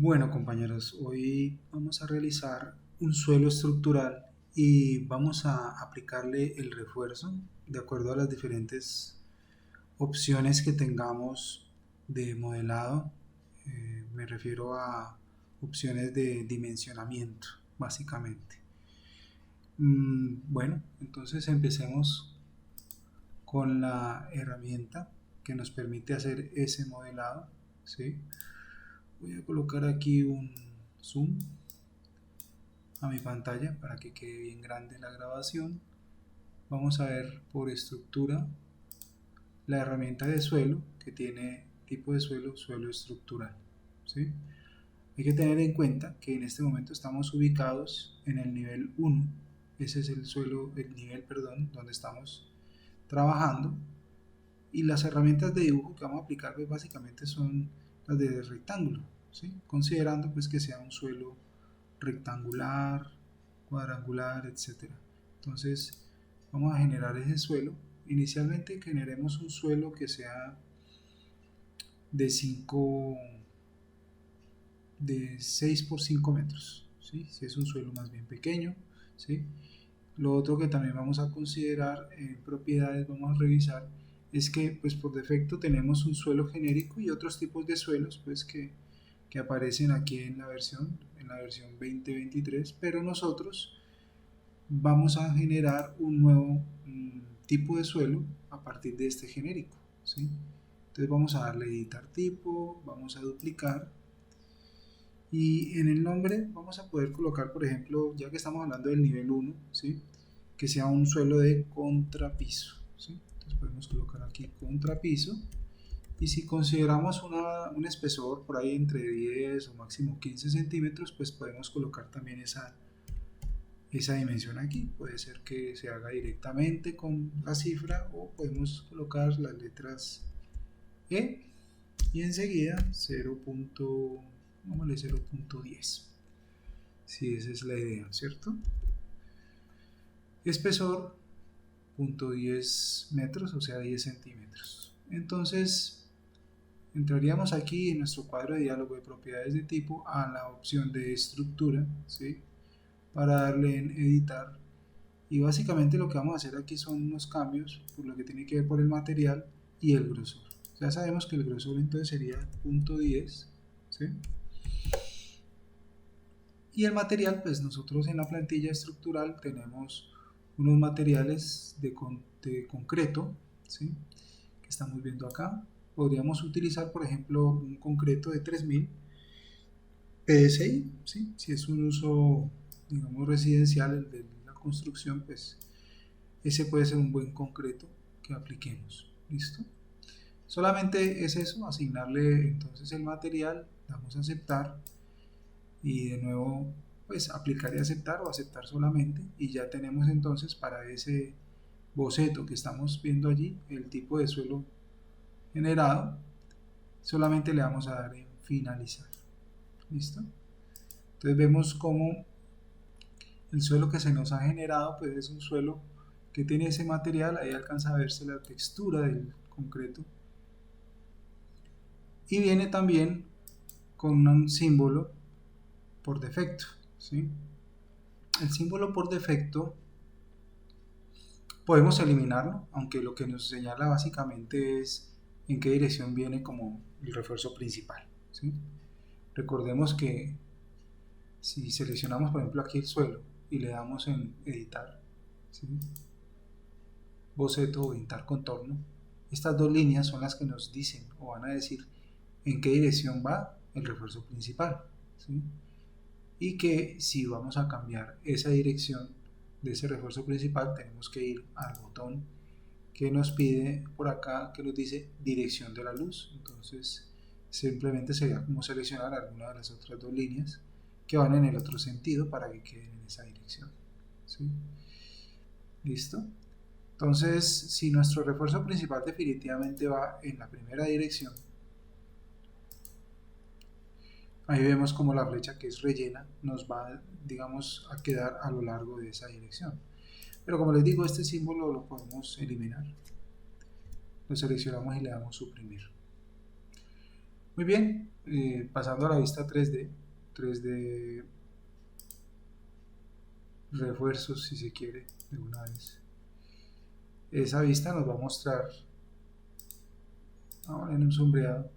Bueno, compañeros, hoy vamos a realizar un suelo estructural y vamos a aplicarle el refuerzo de acuerdo a las diferentes opciones que tengamos de modelado. Me refiero a opciones de dimensionamiento, básicamente. Bueno, entonces empecemos con la herramienta que nos permite hacer ese modelado, ¿sí? Voy a colocar aquí un zoom a mi pantalla para que quede bien grande la grabación. Vamos a ver por estructura la herramienta de suelo que tiene tipo de suelo, suelo estructural, ¿sí? Hay que tener en cuenta que en este momento estamos ubicados en el nivel 1. Ese es el suelo, el nivel, perdón, donde estamos trabajando, y las herramientas de dibujo que vamos a aplicar pues básicamente son las de rectángulo, ¿sí? Considerando pues que sea un suelo rectangular, cuadrangular, etcétera. Entonces vamos a generar ese suelo. Inicialmente generemos un suelo que sea de 5 de 6 por 5 metros, ¿sí? Si es un suelo más bien pequeño, ¿sí? Lo otro que también vamos a considerar en propiedades, vamos a revisar, es que pues por defecto tenemos un suelo genérico y otros tipos de suelos pues que aparecen aquí en la versión 2023, pero nosotros vamos a generar un nuevo tipo de suelo a partir de este genérico, ¿sí? Entonces vamos a darle editar tipo, vamos a duplicar y en el nombre vamos a poder colocar, por ejemplo, ya que estamos hablando del nivel 1, ¿sí? Que sea un suelo de contrapiso, ¿sí? Entonces podemos colocar aquí contrapiso, y si consideramos un espesor por ahí entre 10 o máximo 15 centímetros, pues podemos colocar también esa dimensión aquí. Puede ser que se haga directamente con la cifra o podemos colocar las letras E y enseguida 0. Vámonos 0.10. Si esa es la idea, ¿cierto? Espesor 0.10 metros, o sea 10 centímetros. Entonces entraríamos aquí en nuestro cuadro de diálogo de propiedades de tipo a la opción de estructura, ¿sí? Para darle en editar, y básicamente lo que vamos a hacer aquí son unos cambios por lo que tiene que ver por el material y el grosor. Ya sabemos que el grosor entonces sería 0.10, ¿sí? Y el material, pues nosotros en la plantilla estructural tenemos unos materiales de concreto, ¿sí? Que estamos viendo acá. Podríamos utilizar, por ejemplo, un concreto de 3000 PSI, ¿sí? Si es un uso, digamos, residencial, el de la construcción, pues ese puede ser un buen concreto que apliquemos. ¿Listo? Solamente es eso, asignarle entonces el material, damos a aceptar y de nuevo pues aplicar y aceptar o aceptar solamente, y ya tenemos entonces para ese boceto que estamos viendo allí el tipo de suelo generado. Solamente le vamos a dar en finalizar. ¿Listo? Entonces vemos cómo el suelo que se nos ha generado pues es un suelo que tiene ese material. Ahí alcanza a verse la textura del concreto y viene también con un símbolo por defecto, ¿sí? El símbolo por defecto podemos eliminarlo, aunque lo que nos señala básicamente es en qué dirección viene como el refuerzo principal, ¿sí? Recordemos que si seleccionamos por ejemplo aquí el suelo y le damos en editar, ¿sí? Boceto o editar contorno, estas dos líneas son las que nos dicen o van a decir en qué dirección va el refuerzo principal, ¿sí? Y que si vamos a cambiar esa dirección de ese refuerzo principal tenemos que ir al botón que nos pide por acá, que nos dice dirección de la luz. Entonces simplemente sería como seleccionar alguna de las otras dos líneas que van en el otro sentido para que queden en esa dirección, ¿sí? ¿Listo? Entonces, si nuestro refuerzo principal definitivamente va en la primera dirección, ahí vemos como la flecha que es rellena nos va, digamos, a quedar a lo largo de esa dirección. Pero como les digo, este símbolo lo podemos eliminar. Lo seleccionamos y le damos suprimir. Muy bien, pasando a la vista 3D refuerzos si se quiere de una vez. Esa vista nos va a mostrar ahora en un sombreado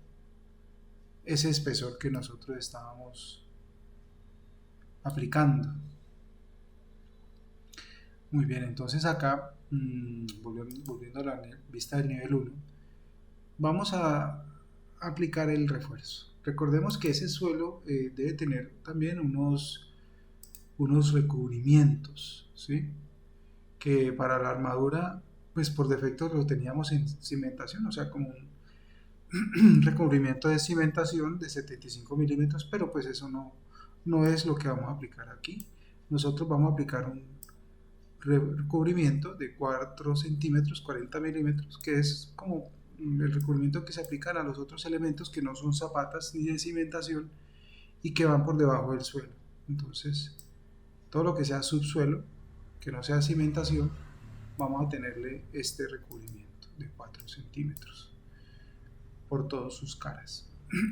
ese espesor que nosotros estábamos aplicando. Muy bien, entonces acá, volviendo a la vista del nivel 1, vamos a aplicar el refuerzo. Recordemos que ese suelo debe tener también unos recubrimientos, ¿sí? Que para la armadura, pues por defecto lo teníamos en cimentación, o sea, como un recubrimiento de cimentación de 75 milímetros, pero pues eso no es lo que vamos a aplicar aquí. Nosotros vamos a aplicar un recubrimiento de 4 centímetros, 40 milímetros, que es como el recubrimiento que se aplica a los otros elementos que no son zapatas ni de cimentación y que van por debajo del suelo. Entonces, todo lo que sea subsuelo, que no sea cimentación, vamos a tenerle este recubrimiento de 4 centímetros por todas sus caras.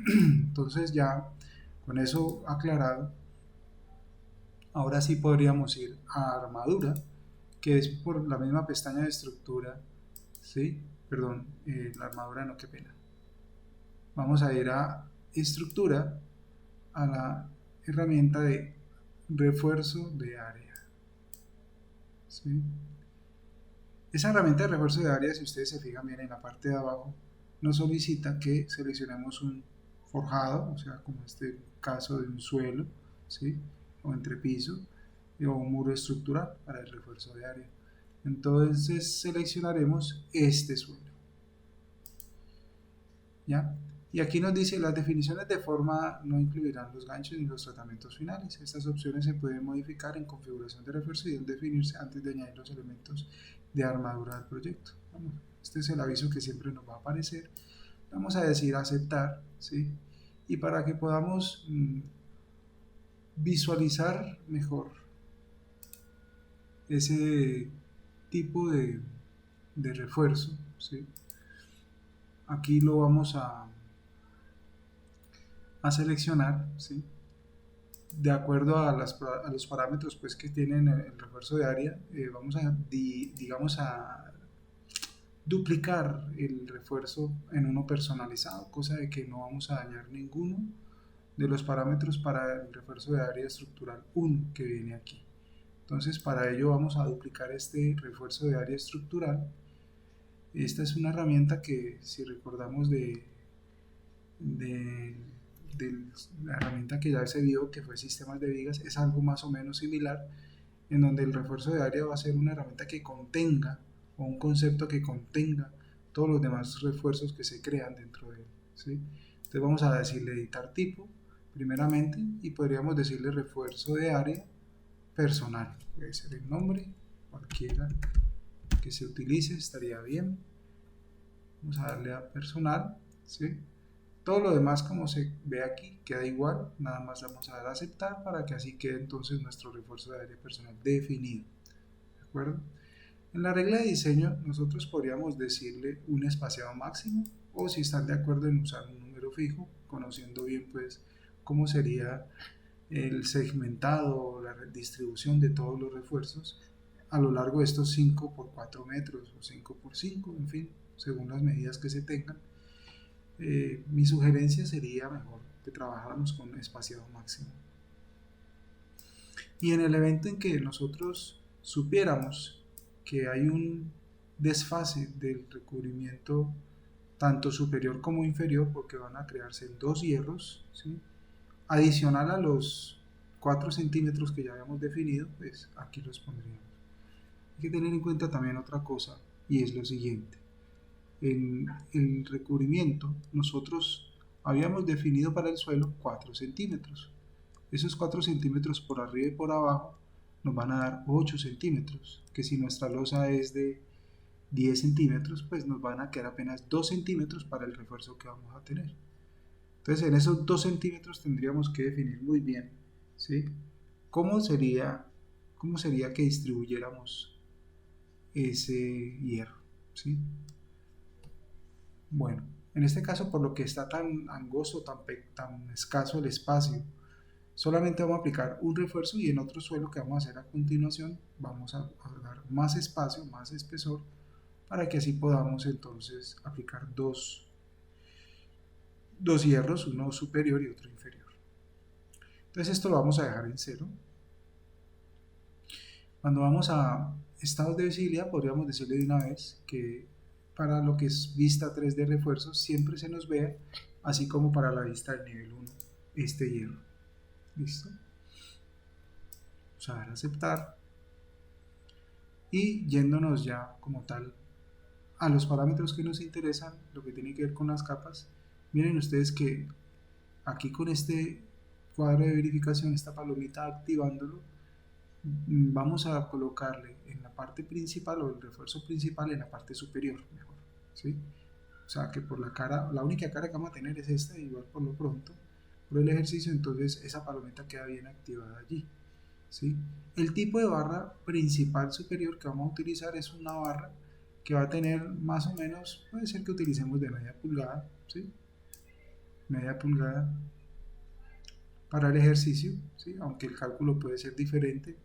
Entonces ya con eso aclarado, ahora sí podríamos ir a armadura, que es por la misma pestaña de estructura, ¿sí? Perdón, la armadura no, qué pena. Vamos a ir a estructura, a la herramienta de refuerzo de área, ¿sí? Esa herramienta de refuerzo de área, si ustedes se fijan bien en la parte de abajo, nos solicita que seleccionemos un forjado, o sea, como este caso de un suelo, ¿sí? O entrepiso, o un muro estructural para el refuerzo de área. Entonces seleccionaremos este suelo, ¿ya? Y aquí nos dice las definiciones de forma no incluirán los ganchos ni los tratamientos finales. Estas opciones se pueden modificar en configuración de refuerzo y deben definirse antes de añadir los elementos de armadura al proyecto. Vamos, este es el aviso que siempre nos va a aparecer. Vamos a decir aceptar, ¿sí? Y para que podamos visualizar mejor ese tipo de refuerzo, ¿sí? Aquí lo vamos a seleccionar, ¿sí? De acuerdo a los parámetros pues, que tienen el refuerzo de área, vamos a, digamos, a duplicar el refuerzo en uno personalizado, cosa de que no vamos a dañar ninguno de los parámetros para el refuerzo de área estructural 1 que viene aquí. Entonces para ello vamos a duplicar este refuerzo de área estructural. Esta es una herramienta que, si recordamos de la herramienta que ya se vio, que fue sistemas de vigas, es algo más o menos similar, en donde el refuerzo de área va a ser una herramienta que contenga, o un concepto que contenga todos los demás refuerzos que se crean dentro de él, ¿sí? Entonces vamos a decirle editar tipo primeramente, y podríamos decirle refuerzo de área personal, puede ser el nombre, cualquiera que se utilice estaría bien. Vamos a darle a personal, ¿sí? Todo lo demás, como se ve aquí, queda igual, nada más vamos a dar a aceptar para que así quede entonces nuestro refuerzo de área personal definido, ¿de acuerdo? En la regla de diseño nosotros podríamos decirle un espaciado máximo, o si están de acuerdo en usar un número fijo, conociendo bien pues cómo sería el segmentado o la distribución de todos los refuerzos a lo largo de estos 5 por 4 metros o 5 por 5, en fin, según las medidas que se tengan. Mi sugerencia sería mejor que trabajáramos con espaciado máximo. Y en el evento en que nosotros supiéramos que hay un desfase del recubrimiento tanto superior como inferior, porque van a crearse dos hierros, ¿sí? Adicional a los 4 centímetros que ya habíamos definido, pues aquí los pondríamos. Hay que tener en cuenta también otra cosa, y es lo siguiente. En el recubrimiento nosotros habíamos definido para el suelo 4 centímetros. Esos 4 centímetros por arriba y por abajo nos van a dar 8 centímetros, que si nuestra losa es de 10 centímetros, pues nos van a quedar apenas 2 centímetros para el refuerzo que vamos a tener. Entonces en esos 2 centímetros tendríamos que definir muy bien, ¿sí? ¿Cómo sería que distribuyéramos ese hierro, ¿sí? Bueno, En este caso, por lo que está tan angosto, tan escaso el espacio, solamente vamos a aplicar un refuerzo y en otro suelo que vamos a hacer a continuación vamos a dar más espacio, más espesor, para que así podamos entonces aplicar dos hierros, uno superior y otro inferior. Entonces esto lo vamos a dejar en cero. Cuando vamos a estados de visibilidad, podríamos decirle de una vez que para lo que es vista 3 de refuerzo siempre se nos vea, así como para la vista del nivel 1, este hierro. ¿Listo? Vamos a dar a aceptar. Y yéndonos ya como tal a los parámetros que nos interesan, lo que tiene que ver con las capas, miren ustedes que aquí con este cuadro de verificación, esta palomita activándolo, vamos a colocarle en la parte principal o el refuerzo principal en la parte superior, mejor, ¿sí? O sea que por la cara, la única cara que vamos a tener es esta, igual por lo pronto, por el ejercicio, entonces esa palomita queda bien activada allí, ¿sí? El tipo de barra principal superior que vamos a utilizar es una barra que va a tener más o menos, puede ser que utilicemos de media pulgada, ¿sí? Media pulgada para el ejercicio, ¿sí? Aunque el cálculo puede ser diferente,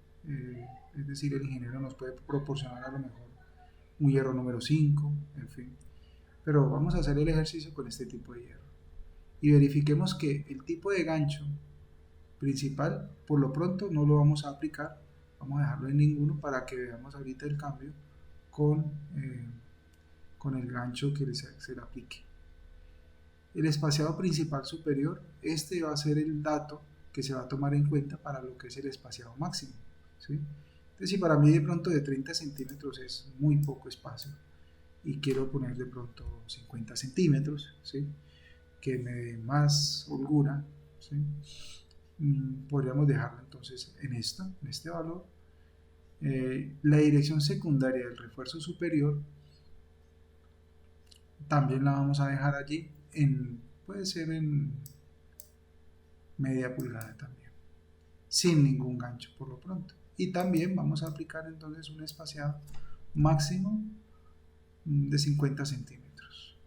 es decir, el ingeniero nos puede proporcionar a lo mejor un hierro número 5, en fin. Pero vamos a hacer el ejercicio con este tipo de hierro. Y verifiquemos que el tipo de gancho principal, por lo pronto no lo vamos a aplicar, vamos a dejarlo en ninguno para que veamos ahorita el cambio con, eh, con el gancho que se le aplique. El espaciado principal superior, este va a ser el dato que se va a tomar en cuenta para lo que es el espaciado máximo, ¿sí? Entonces, si para mí de pronto de 30 centímetros es muy poco espacio y quiero poner de pronto 50 centímetros, ¿sí? Que me dé más holgura, ¿sí? Podríamos dejarlo entonces en este valor. La dirección secundaria del refuerzo superior también la vamos a dejar allí, puede ser en media pulgada también, sin ningún gancho por lo pronto. Y también vamos a aplicar entonces un espaciado máximo de 50 centímetros.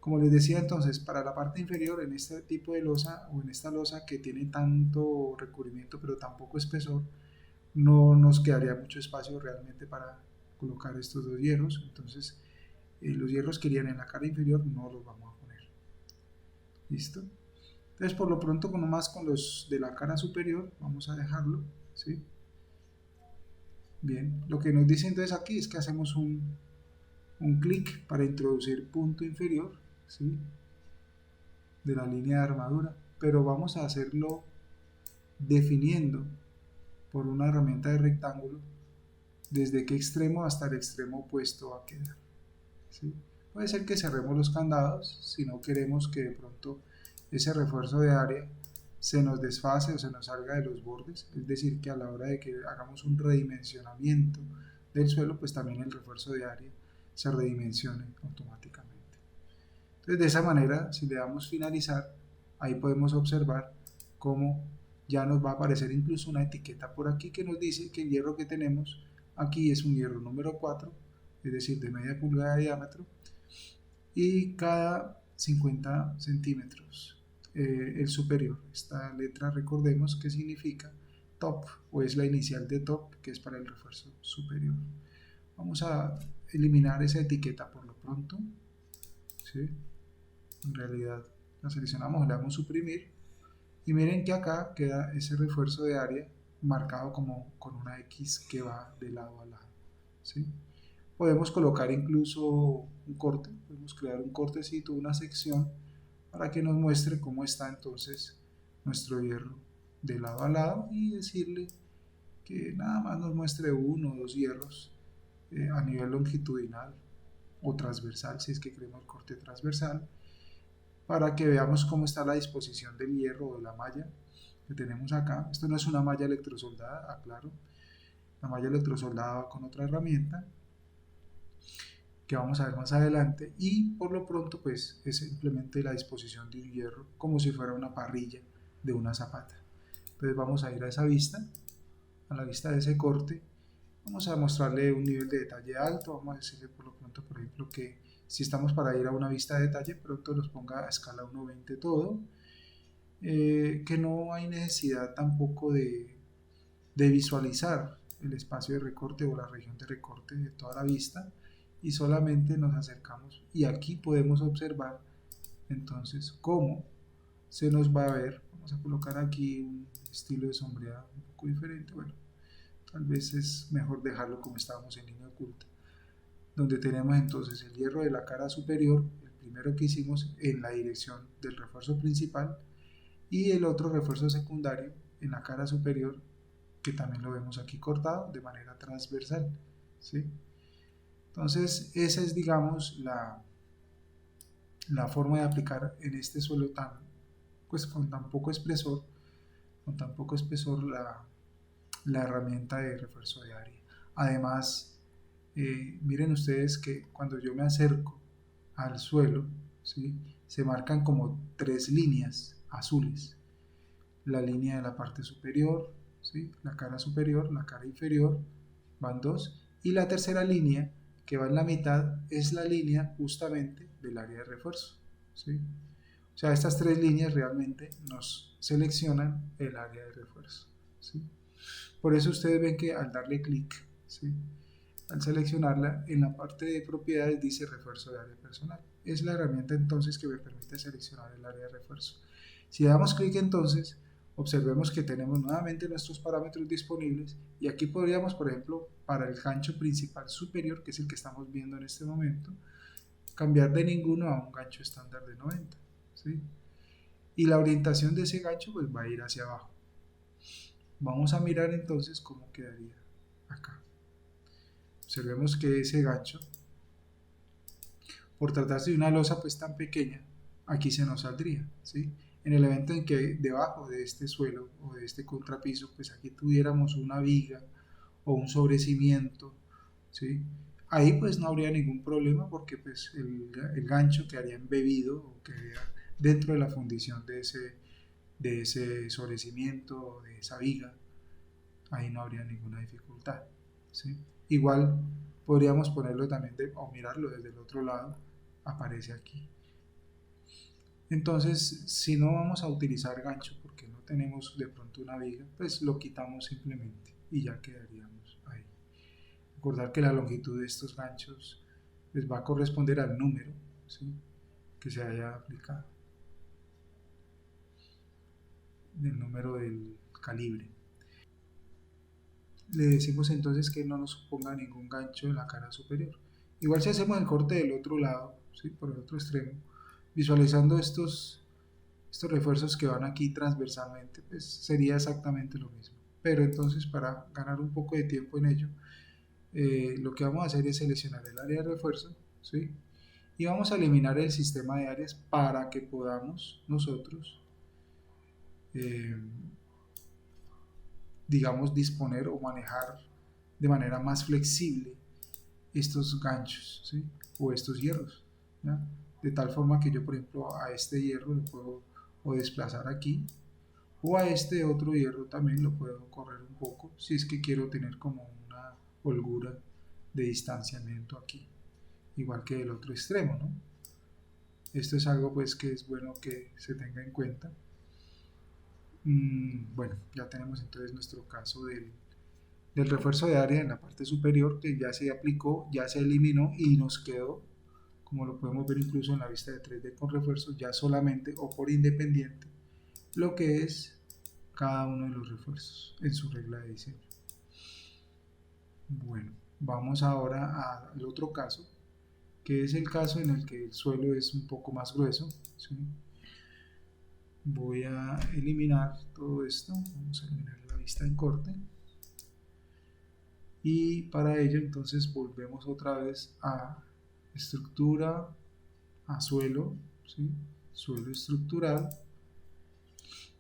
Como les decía entonces, para la parte inferior en este tipo de losa o en esta losa que tiene tanto recubrimiento pero tan poco espesor, no nos quedaría mucho espacio realmente para colocar estos dos hierros. Entonces los hierros que irían en la cara inferior no los vamos a poner. ¿Listo? Entonces por lo pronto nomás con los de la cara superior vamos a dejarlo, ¿sí? Bien, lo que nos dice entonces aquí es que hacemos un clic para introducir punto inferior, ¿sí? De la línea de armadura, pero vamos a hacerlo definiendo por una herramienta de rectángulo desde qué extremo hasta el extremo opuesto va a quedar, ¿sí? Puede ser que cerremos los candados si no queremos que de pronto ese refuerzo de área se nos desfase o se nos salga de los bordes, es decir, que a la hora de que hagamos un redimensionamiento del suelo, pues también el refuerzo de área se redimensione automáticamente. Entonces, de esa manera, si le damos finalizar, ahí podemos observar cómo ya nos va a aparecer incluso una etiqueta por aquí que nos dice que el hierro que tenemos aquí es un hierro número 4, es decir, de media pulgada de diámetro, y cada 50 centímetros el superior. Esta letra recordemos que significa top o es la inicial de top, que es para el refuerzo superior. Vamos a eliminar esa etiqueta por lo pronto, ¿sí? En realidad la seleccionamos, le damos suprimir y miren que acá queda ese refuerzo de área marcado como con una X que va de lado a lado, ¿sí? Podemos colocar incluso un corte, podemos crear un cortecito, una sección para que nos muestre cómo está entonces nuestro hierro de lado a lado y decirle que nada más nos muestre uno o dos hierros a nivel longitudinal o transversal si es que queremos corte transversal, para que veamos cómo está la disposición del hierro o de la malla que tenemos acá. Esto no es una malla electrosoldada, aclaro. La malla electrosoldada va con otra herramienta que vamos a ver más adelante, y por lo pronto pues es simplemente la disposición de un hierro como si fuera una parrilla de una zapata. Entonces vamos a ir a esa vista, a la vista de ese corte, vamos a mostrarle un nivel de detalle alto, vamos a decirle por lo pronto por ejemplo que si estamos para ir a una vista de detalle, pronto nos ponga a escala 1.20 todo, que no hay necesidad tampoco de visualizar el espacio de recorte o la región de recorte de toda la vista, y solamente nos acercamos y aquí podemos observar entonces cómo se nos va a ver. Vamos a colocar aquí un estilo de sombreado un poco diferente. Bueno, tal vez es mejor dejarlo como estábamos en línea oculta, donde tenemos entonces el hierro de la cara superior, el primero que hicimos en la dirección del refuerzo principal, y el otro refuerzo secundario en la cara superior, que también lo vemos aquí cortado de manera transversal, ¿sí? Entonces esa es, digamos, la forma de aplicar en este suelo pues con tan poco espesor, la herramienta de refuerzo de área. Además, miren ustedes que cuando yo me acerco al suelo, ¿sí?, se marcan como tres líneas azules. La línea de la parte superior, ¿sí?, la cara superior, la cara inferior, van dos, y la tercera línea que va en la mitad es la línea justamente del área de refuerzo, ¿sí? O sea, estas tres líneas realmente nos seleccionan el área de refuerzo, ¿sí? Por eso ustedes ven que al darle clic, ¿sí?, al seleccionarla, en la parte de propiedades dice refuerzo de área personal. Es la herramienta entonces que me permite seleccionar el área de refuerzo. Si damos clic entonces, observemos que tenemos nuevamente nuestros parámetros disponibles, y aquí podríamos, por ejemplo, para el gancho principal superior, que es el que estamos viendo en este momento, cambiar de ninguno a un gancho estándar de 90, ¿sí? Y la orientación de ese gancho pues va a ir hacia abajo. Vamos a mirar entonces cómo quedaría acá. Observemos que ese gancho, por tratarse de una losa pues tan pequeña, aquí se nos saldría, ¿sí? En el evento en que debajo de este suelo o de este contrapiso, pues aquí tuviéramos una viga o un sobrecimiento, ¿sí?, ahí pues no habría ningún problema, porque pues el gancho quedaría embebido o quedaría dentro de la fundición de ese sobrecimiento o de esa viga. Ahí no habría ninguna dificultad, ¿sí? Igual podríamos ponerlo también o mirarlo desde el otro lado, aparece aquí. Entonces, si no vamos a utilizar gancho porque no tenemos de pronto una viga, pues lo quitamos simplemente y ya quedaríamos ahí. Recordar que la longitud de estos ganchos pues va a corresponder al número, ¿sí?, que se haya aplicado, del número del calibre. Le decimos entonces que no nos ponga ningún gancho en la cara superior. Igual si hacemos el corte del otro lado, ¿sí?, por el otro extremo, visualizando estos refuerzos que van aquí transversalmente, pues sería exactamente lo mismo. Pero entonces, para ganar un poco de tiempo en ello, lo que vamos a hacer es seleccionar el área de refuerzo, ¿sí?, y vamos a eliminar el sistema de áreas para que podamos nosotros, digamos, disponer o manejar de manera más flexible estos ganchos, ¿sí?, o estos hierros, ¿ya? De tal forma que yo, por ejemplo, a este hierro lo puedo o desplazar aquí, o a este otro hierro también lo puedo correr un poco, si es que quiero tener como una holgura de distanciamiento aquí, igual que el otro extremo, ¿no? Esto es algo pues que es bueno que se tenga en cuenta. Bueno, ya tenemos entonces nuestro caso del refuerzo de área en la parte superior, que ya se aplicó, ya se eliminó y nos quedó, como lo podemos ver incluso en la vista de 3D con refuerzos, ya solamente o por independiente lo que es cada uno de los refuerzos en su regla de diseño. Bueno, vamos ahora al otro caso, que es el caso en el que el suelo es un poco más grueso, ¿sí? Voy a eliminar todo esto, vamos a eliminar la vista en corte, y para ello entonces volvemos otra vez a estructura, a suelo, ¿sí?, suelo estructural.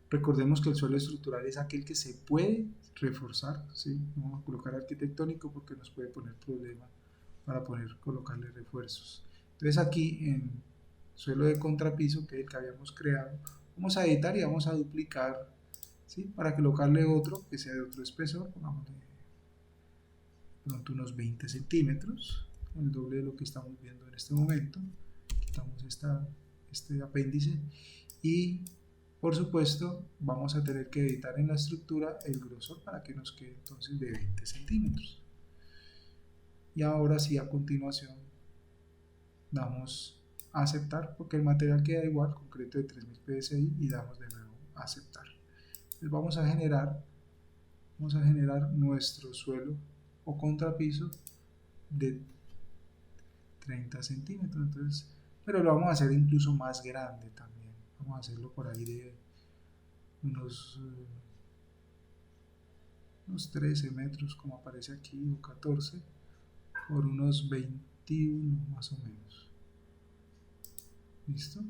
Recordemos que el suelo estructural es aquel que se puede reforzar, ¿sí? No vamos a colocar arquitectónico porque nos puede poner problema para colocarle refuerzos. Entonces aquí en suelo de contrapiso, que es el que habíamos creado, vamos a editar y vamos a duplicar, ¿sí?, para colocarle otro que sea de otro espesor, pongámosle pronto unos 20 centímetros, el doble de lo que estamos viendo en este momento. Quitamos este apéndice y por supuesto vamos a tener que editar en la estructura el grosor para que nos quede entonces de 20 centímetros. Y ahora sí, a continuación damos a aceptar porque el material queda igual, concreto de 3000 psi, y damos de nuevo a aceptar. Entonces vamos a generar nuestro suelo o contrapiso de 30 centímetros. Entonces, pero lo vamos a hacer incluso más grande también. Vamos a hacerlo por ahí de unos 13 metros, como aparece aquí, o 14, por unos 21 más o menos. ¿Listo?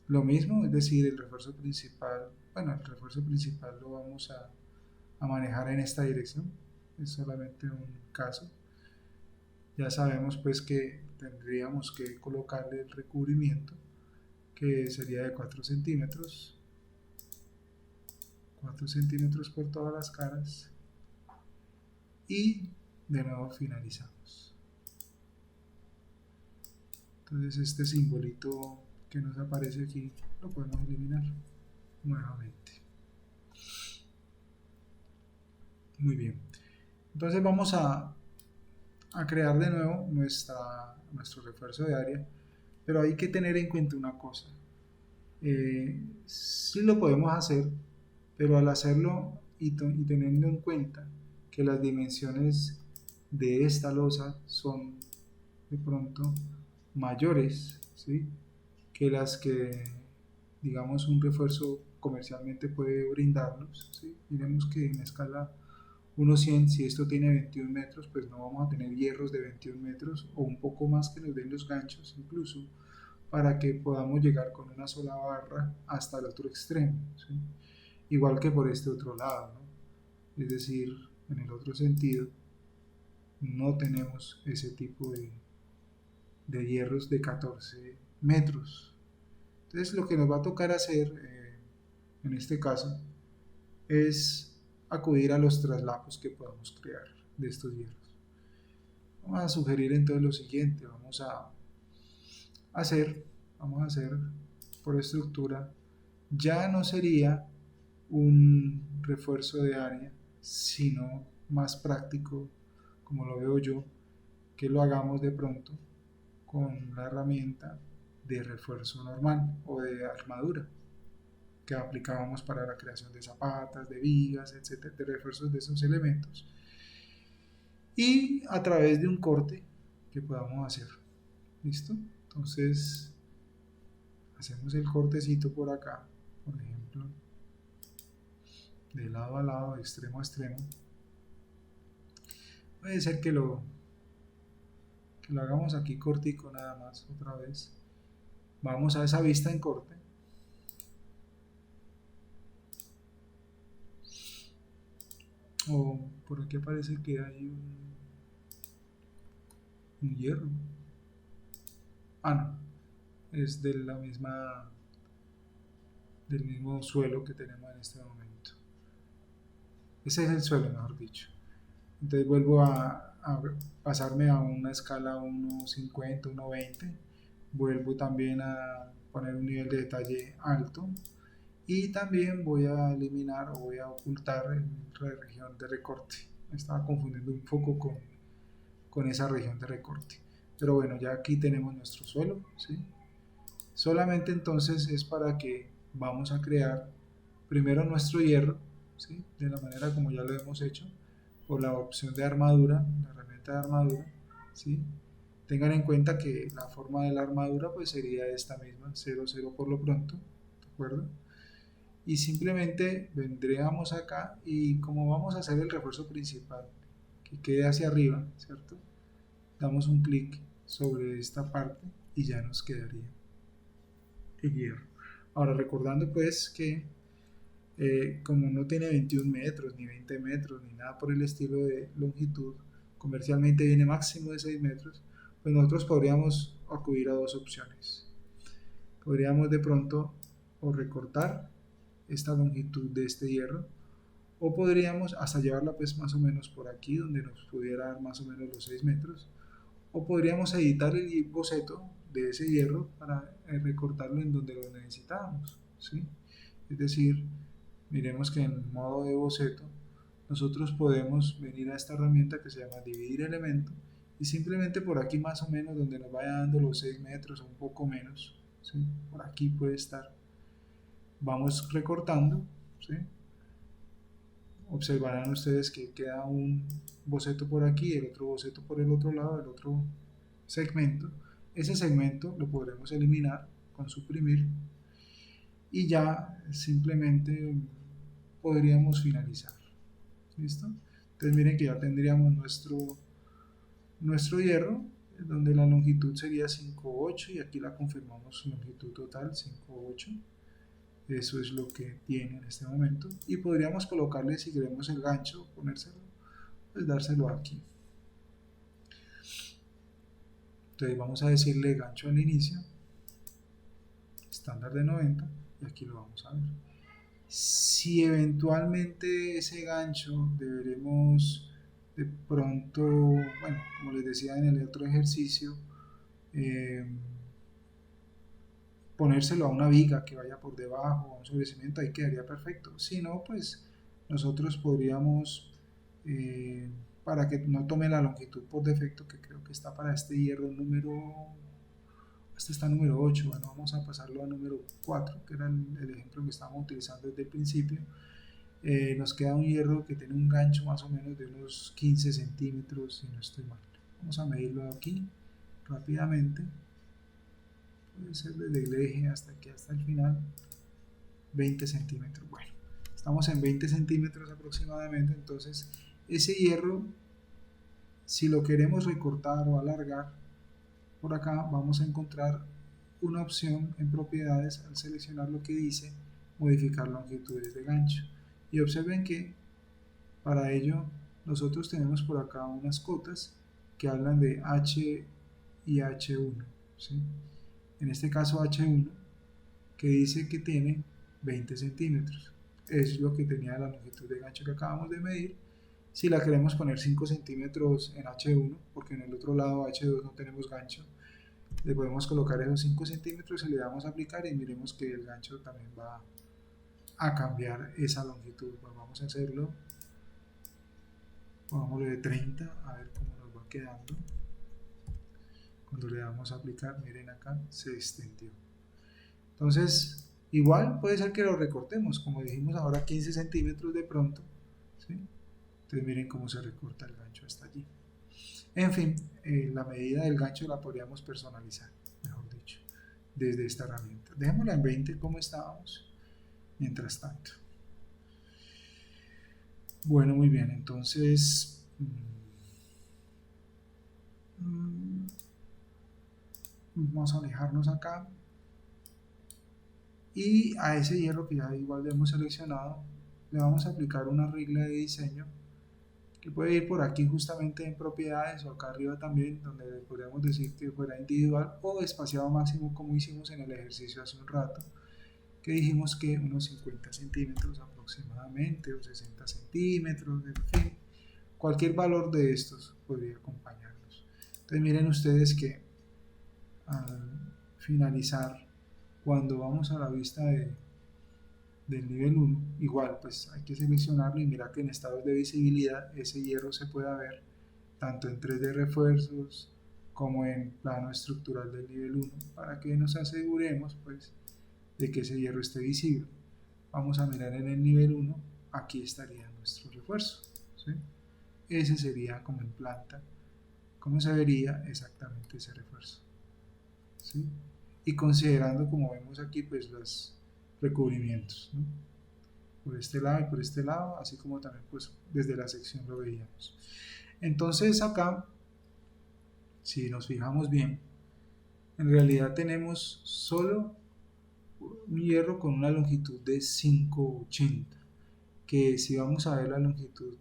Lo mismo, es decir, el refuerzo principal, bueno, el refuerzo principal lo vamos a manejar en esta dirección, es solamente un caso. Ya sabemos pues que tendríamos que colocarle el recubrimiento, que sería de 4 centímetros, 4 centímetros por todas las caras, y de nuevo finalizamos. Entonces este simbolito que nos aparece aquí lo podemos eliminar nuevamente. Muy bien, entonces vamos a crear de nuevo nuestro refuerzo de área, pero hay que tener en cuenta una cosa. Sí lo podemos hacer, pero al hacerlo y teniendo en cuenta que las dimensiones de esta losa son de pronto mayores, ¿sí?, que las que, digamos, un refuerzo comercialmente puede brindarnos, ¿sí? Miremos que en escala 1:100, si esto tiene 21 metros, pues no vamos a tener hierros de 21 metros o un poco más que nos den los ganchos incluso, para que podamos llegar con una sola barra hasta el otro extremo, ¿sí? Igual que por este otro lado, ¿no? Es decir, en el otro sentido, no tenemos ese tipo de hierros de 14 metros. Entonces lo que nos va a tocar hacer en este caso es acudir a los traslapos que podamos crear de estos hierros. Vamos a sugerir entonces lo siguiente: vamos a hacer por estructura, ya no sería un refuerzo de área, sino más práctico, como lo veo yo, que lo hagamos de pronto con la herramienta de refuerzo normal o de armadura que aplicábamos para la creación de zapatas, de vigas, etcétera, de refuerzos de esos elementos, y a través de un corte que podamos hacer. ¿Listo? Entonces hacemos el cortecito por acá, por ejemplo, de lado a lado, de extremo a extremo. Puede ser que lo hagamos aquí cortico nada más, otra vez. Vamos a esa vista en corte. O por aquí parece que hay un hierro. Ah, no, es de la del mismo suelo que tenemos en este momento. Ese es el suelo, mejor dicho. Entonces vuelvo a pasarme a una escala 1:50, 1:20. Vuelvo también a poner un nivel de detalle alto. Y también voy a eliminar o voy a ocultar la región de recorte. Me estaba confundiendo un poco con esa región de recorte. Pero bueno, ya aquí tenemos nuestro suelo, ¿sí? Solamente entonces es para que vamos a crear primero nuestro hierro, ¿sí?, de la manera como ya lo hemos hecho, por la opción de armadura, la herramienta de armadura, ¿sí? Tengan en cuenta que la forma de la armadura pues sería esta misma, 0,0 por lo pronto, ¿de acuerdo? Y simplemente vendríamos acá y como vamos a hacer el refuerzo principal que quede hacia arriba, ¿cierto?, damos un clic sobre esta parte y ya nos quedaría el hierro. Ahora, recordando pues que como no tiene 21 metros, ni 20 metros, ni nada por el estilo de longitud, comercialmente viene máximo de 6 metros, pues nosotros podríamos acudir a dos opciones. Podríamos de pronto o recortar esta longitud de este hierro, o podríamos hasta llevarla pues más o menos por aquí, donde nos pudiera dar más o menos los 6 metros, o podríamos editar el boceto de ese hierro para recortarlo en donde lo necesitamos, ¿sí? Es decir, miremos que en modo de boceto nosotros podemos venir a esta herramienta que se llama dividir elemento y simplemente por aquí más o menos donde nos vaya dando los 6 metros o un poco menos, ¿sí? Por aquí puede estar, vamos recortando, ¿sí? Observarán ustedes que queda un boceto por aquí, el otro boceto por el otro lado, el otro segmento. Ese segmento lo podremos eliminar con suprimir y ya simplemente podríamos finalizar. ¿Listo? Entonces miren que ya tendríamos nuestro hierro, donde la longitud sería 5,8 y aquí la confirmamos longitud total 5,8. Eso es lo que tiene en este momento. Y podríamos colocarle, si queremos el gancho, ponérselo, pues dárselo aquí. Entonces vamos a decirle gancho al inicio, estándar de 90, y aquí lo vamos a ver. Si eventualmente ese gancho deberemos de pronto, bueno, como les decía en el otro ejercicio, eh, ponérselo a una viga que vaya por debajo, a un sobrecimiento, ahí quedaría perfecto. Si no, pues nosotros podríamos, para que no tome la longitud por defecto, que creo que está para este hierro número, este está número 8, bueno, vamos a pasarlo a número 4, que era el ejemplo que estábamos utilizando desde el principio. Nos queda un hierro que tiene un gancho más o menos de unos 15 centímetros, si no estoy mal. Vamos a medirlo aquí rápidamente. Puede ser desde el eje hasta aquí, hasta el final, 20 centímetros. Bueno, estamos en 20 centímetros aproximadamente, entonces ese hierro, si lo queremos recortar o alargar, por acá vamos a encontrar una opción en propiedades al seleccionar lo que dice modificar longitudes de gancho. Y observen que para ello nosotros tenemos por acá unas cotas que hablan de H y H1, ¿sí? En este caso H1, que dice que tiene 20 centímetros. Es lo que tenía la longitud de gancho que acabamos de medir. Si la queremos poner 5 centímetros en H1, porque en el otro lado H2 no tenemos gancho, le podemos colocar esos 5 centímetros y le damos a aplicar y miremos que el gancho también va a cambiar esa longitud. Pues vamos a hacerlo, pongámosle de 30, a ver cómo nos va quedando. Cuando le damos a aplicar, miren acá, se extendió. Entonces, igual puede ser que lo recortemos, como dijimos ahora 15 centímetros de pronto, ¿sí? Entonces miren cómo se recorta el gancho hasta allí. En fin, la medida del gancho la podríamos personalizar, mejor dicho, desde esta herramienta. Dejémosla en 20 como estábamos, mientras tanto. Bueno, muy bien, entonces vamos a alejarnos acá y a ese hierro que ya igual hemos seleccionado le vamos a aplicar una regla de diseño que puede ir por aquí justamente en propiedades o acá arriba también, donde podríamos decir que fuera individual o espaciado máximo, como hicimos en el ejercicio hace un rato, que dijimos que unos 50 centímetros aproximadamente o 60 centímetros, en fin, cualquier valor de estos podría acompañarnos. Entonces miren ustedes que al finalizar, cuando vamos a la vista del nivel 1, igual pues hay que seleccionarlo y mira que en estados de visibilidad ese hierro se pueda ver tanto en 3D refuerzos como en plano estructural del nivel 1 para que nos aseguremos pues de que ese hierro esté visible. Vamos a mirar en el nivel 1, aquí estaría nuestro refuerzo, ¿sí? Ese sería como en planta, cómo se vería exactamente ese refuerzo, ¿sí? Y considerando, como vemos aquí, pues los recubrimientos, ¿no? Por este lado y por este lado, así como también pues desde la sección lo veíamos. Entonces acá, si nos fijamos bien, en realidad tenemos solo un hierro con una longitud de 5,80, que si vamos a ver la longitud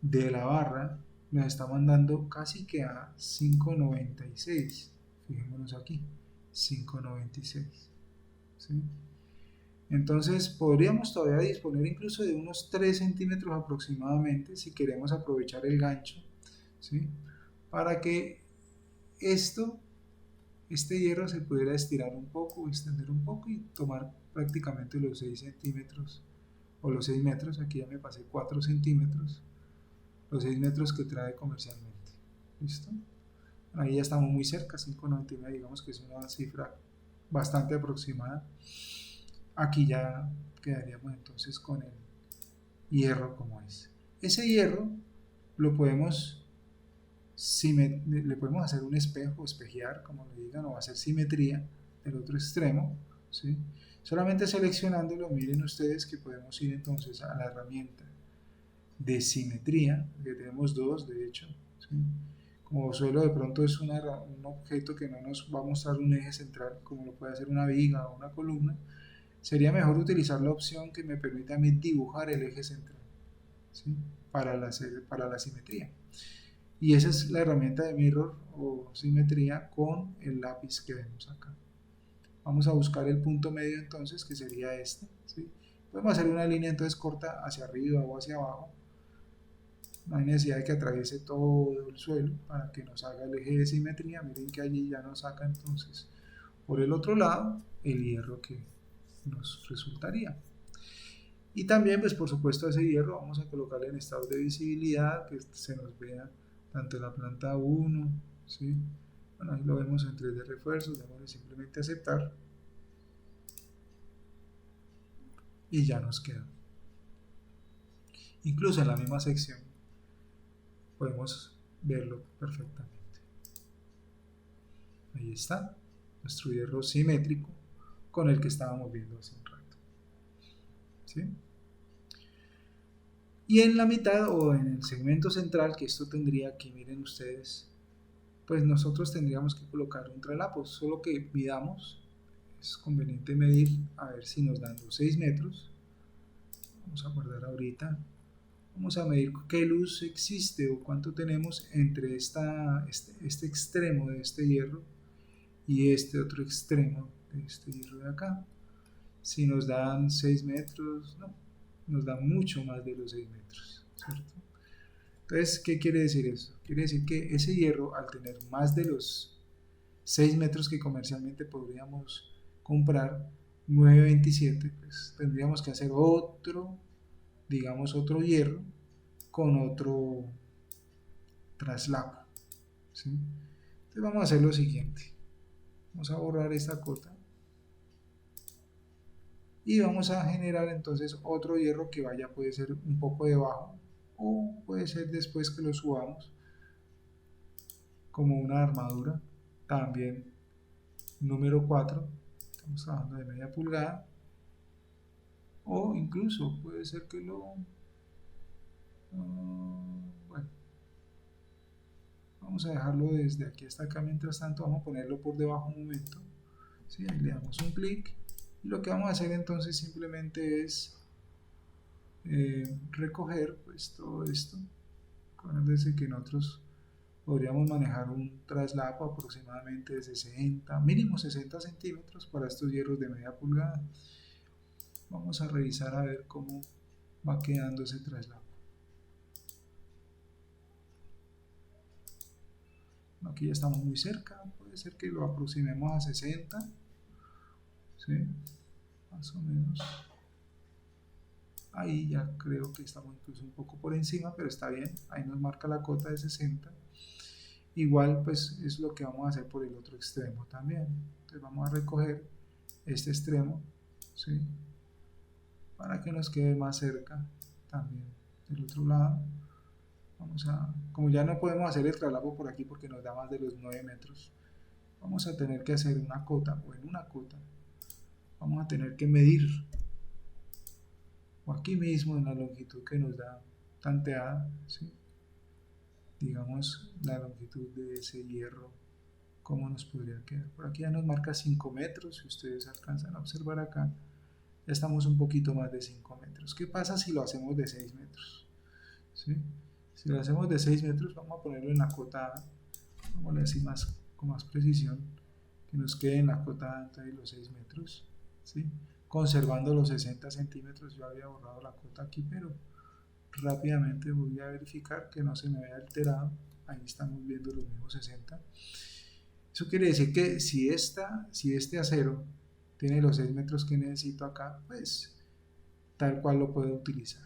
de la barra, nos está mandando casi que a 5,96. Fijémonos aquí, 5,96. ¿Sí? Entonces podríamos todavía disponer incluso de unos 3 centímetros aproximadamente si queremos aprovechar el gancho ¿sí? Para que esto, este hierro se pudiera estirar un poco, extender un poco y tomar prácticamente los 6 centímetros o los 6 metros, aquí ya me pasé 4 centímetros, los 6 metros que trae comercialmente. ¿Listo? Ahí ya estamos muy cerca, 5,99, digamos que es una cifra bastante aproximada. Aquí ya quedaríamos entonces con el hierro como es. Ese hierro lo podemos, le podemos hacer un espejo, espejear, como le digan, o hacer simetría del otro extremo, ¿sí? Solamente seleccionándolo, miren ustedes que podemos ir entonces a la herramienta de simetría, que tenemos dos de hecho, ¿sí? Como suelo de pronto es un objeto que no nos va a mostrar un eje central, como lo puede hacer una viga o una columna, sería mejor utilizar la opción que me permite a mí dibujar el eje central, ¿sí? Para la simetría. Y esa es la herramienta de mirror o simetría con el lápiz que vemos acá. Vamos a buscar el punto medio entonces, que sería este, ¿sí? Podemos hacer una línea entonces corta hacia arriba o hacia abajo. No hay necesidad de que atraviese todo el suelo para que nos haga el eje de simetría. Miren que allí ya nos saca entonces por el otro lado el hierro que nos resultaría. Y también, pues por supuesto, a ese hierro vamos a colocarle en estado de visibilidad, que se nos vea tanto en la planta 1, ¿sí? Bueno, ahí lo vemos en 3D refuerzos, démosle simplemente aceptar y ya nos queda. Incluso en la misma sección podemos verlo perfectamente. Ahí está, nuestro hierro simétrico con el que estábamos viendo hace un rato, ¿sí? Y en la mitad o en el segmento central, que esto tendría aquí, miren ustedes, pues nosotros tendríamos que colocar un traslapo, solo que midamos, es conveniente medir, a ver si nos dan los 6 metros, vamos a guardar ahorita, vamos a medir qué luz existe o cuánto tenemos entre este extremo de este hierro y este otro extremo de este hierro de acá. Si nos dan 6 metros, no, nos da mucho más de los 6 metros, ¿cierto? Entonces, ¿qué quiere decir eso? Quiere decir que ese hierro, al tener más de los 6 metros que comercialmente podríamos comprar, 9,27, pues tendríamos que hacer otro, digamos, otro hierro con otro traslapo, ¿sí? Entonces vamos a hacer lo siguiente. Vamos a borrar esta cota y vamos a generar entonces otro hierro que vaya, puede ser un poco debajo o puede ser después que lo subamos como una armadura, también número 4, estamos trabajando de media pulgada, o incluso puede ser que bueno, vamos a dejarlo desde aquí hasta acá. Mientras tanto vamos a ponerlo por debajo un momento, ¿sí? Ahí le damos un clic y lo que vamos a hacer entonces simplemente es recoger pues todo esto. Acuérdense que nosotros podríamos manejar un traslapo aproximadamente de 60, mínimo 60 centímetros para estos hierros de media pulgada. Vamos a revisar a ver cómo va quedando ese traslapo. Aquí ya estamos muy cerca, puede ser que lo aproximemos a 60, ¿sí? Más o menos. Ahí ya creo que estamos incluso un poco por encima, pero está bien, ahí nos marca la cota de 60. Igual pues es lo que vamos a hacer por el otro extremo también. Entonces vamos a recoger este extremo, ¿sí? Para que nos quede más cerca también del otro lado. Vamos a, como ya no podemos hacer el traslado por aquí porque nos da más de los 9 metros, vamos a tener que hacer una cota, o en una cota vamos a tener que medir, o aquí mismo en la longitud que nos da tanteada, ¿sí? Digamos la longitud de ese hierro, cómo nos podría quedar. Por aquí ya nos marca 5 metros, si ustedes alcanzan a observar acá, ya estamos un poquito más de 5 metros. ¿Qué pasa si lo hacemos de 6 metros? ¿Sí? Si lo hacemos de 6 metros, vamos a ponerlo en la cota A, vamos a así con más precisión, que nos quede en la cota alta de los 6 metros, ¿sí? Conservando los 60 centímetros. Yo había borrado la cota aquí, pero rápidamente voy a verificar que no se me vea alterado. ahí estamos viendo los mismos 60. Eso quiere decir que si este acero tiene los 6 metros que necesito acá, pues tal cual lo puedo utilizar.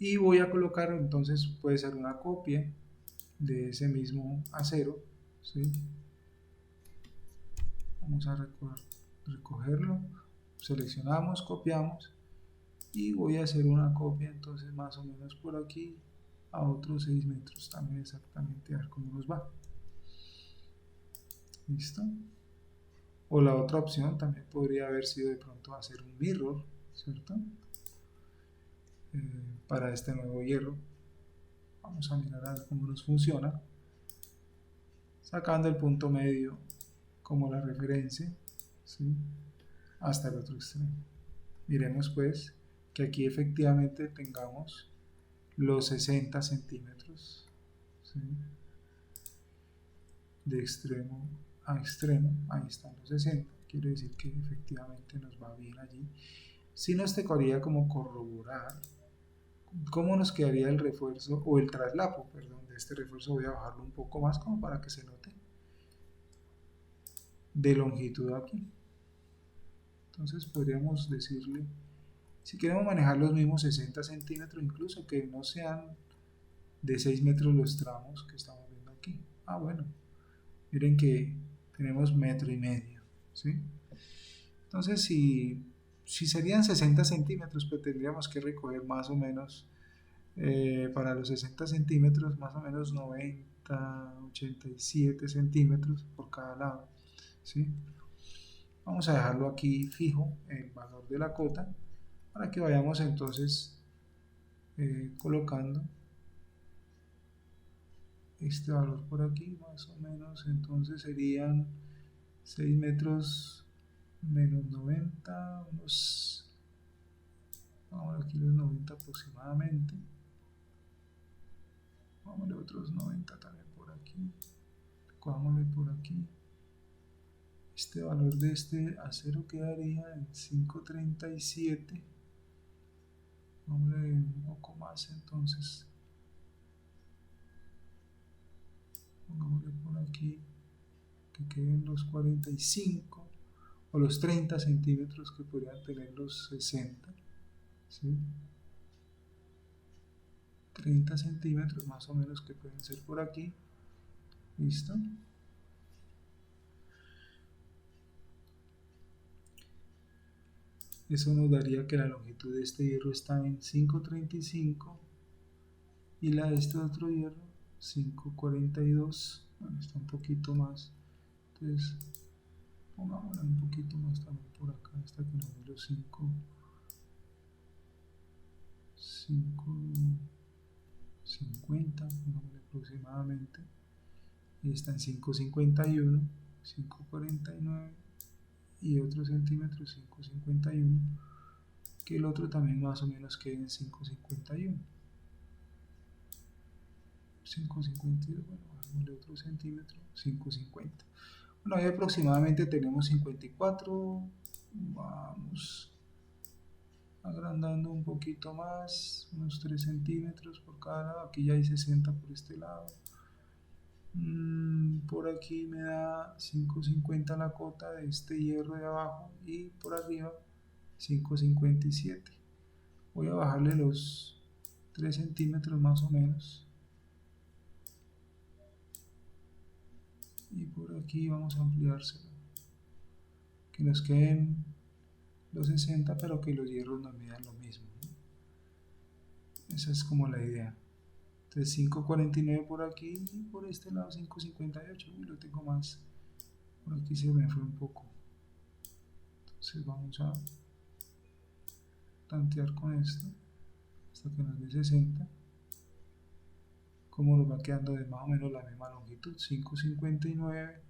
Y voy a colocar, entonces puede ser una copia de ese mismo acero, ¿sí? Vamos a recogerlo, seleccionamos, copiamos y voy a hacer una copia entonces más o menos por aquí a otros 6 metros también exactamente, a ver cómo nos va. ¿Listo? O la otra opción también podría haber sido de pronto hacer un mirror, ¿cierto? Para este nuevo hierro. Vamos a mirar a ver cómo nos funciona. Sacando el punto medio como la referencia, ¿sí? Hasta el otro extremo. Miremos pues que aquí efectivamente tengamos los 60 centímetros, ¿sí? De extremo a extremo. Ahí están los 60. Quiere decir que efectivamente nos va bien allí. Si nos tocaría como corroborar cómo nos quedaría el refuerzo o el traslapo, perdón, de este refuerzo. Voy a bajarlo un poco más como para que se note de longitud aquí. Entonces podríamos decirle, si queremos manejar los mismos 60 centímetros, incluso que no sean de 6 metros los tramos que estamos viendo aquí. Bueno, miren que tenemos 1,5 metros, ¿sí? Entonces si serían 60 centímetros, pues tendríamos que recoger más o menos para los 60 centímetros, más o menos 90, 87 centímetros por cada lado, ¿sí? Vamos a dejarlo aquí fijo, el valor de la cota, para que vayamos entonces colocando este valor por aquí, más o menos. Entonces serían 6 metros menos 90, vamos aquí los 90 aproximadamente. Vámonos otros 90 también por aquí, cojámosle por aquí. Este valor de este acero quedaría en 5,37. Vamos a ver un poco más entonces. Pongámosle por aquí que queden los 45 o los 30 centímetros que podrían tener los 60. ¿Sí? 30 centímetros más o menos que pueden ser por aquí. ¿Listo? Eso nos daría que la longitud de este hierro está en 5,35 y la de este otro hierro 5,42. Bueno, está un poquito más. Entonces, pongámosla un poquito más también por acá hasta que nos dé los 5,50, pongámosle aproximadamente. Y está en 5,51, 5,49 y otro centímetro 5,51, que el otro también más o menos quede en 5,51. 5,52, bueno, hagámosle otro centímetro, 5,50. Bueno, ahí aproximadamente tenemos 54. Vamos agrandando un poquito más, unos 3 centímetros por cada lado. Aquí ya hay 60 por este lado. Por aquí me da 5,50 la cota de este hierro de abajo y por arriba 5,57. Voy a bajarle los 3 centímetros más o menos. Y por aquí vamos a ampliárselo. Que nos queden los 60, pero que los hierros nos midan lo mismo, ¿no? Esa es como la idea. Entonces 5,49 por aquí y por este lado 5,58. Y lo tengo más. Por aquí se me fue un poco. Entonces vamos a tantear con esto hasta que nos dé 60. Como nos va quedando de más o menos la misma longitud. 5,59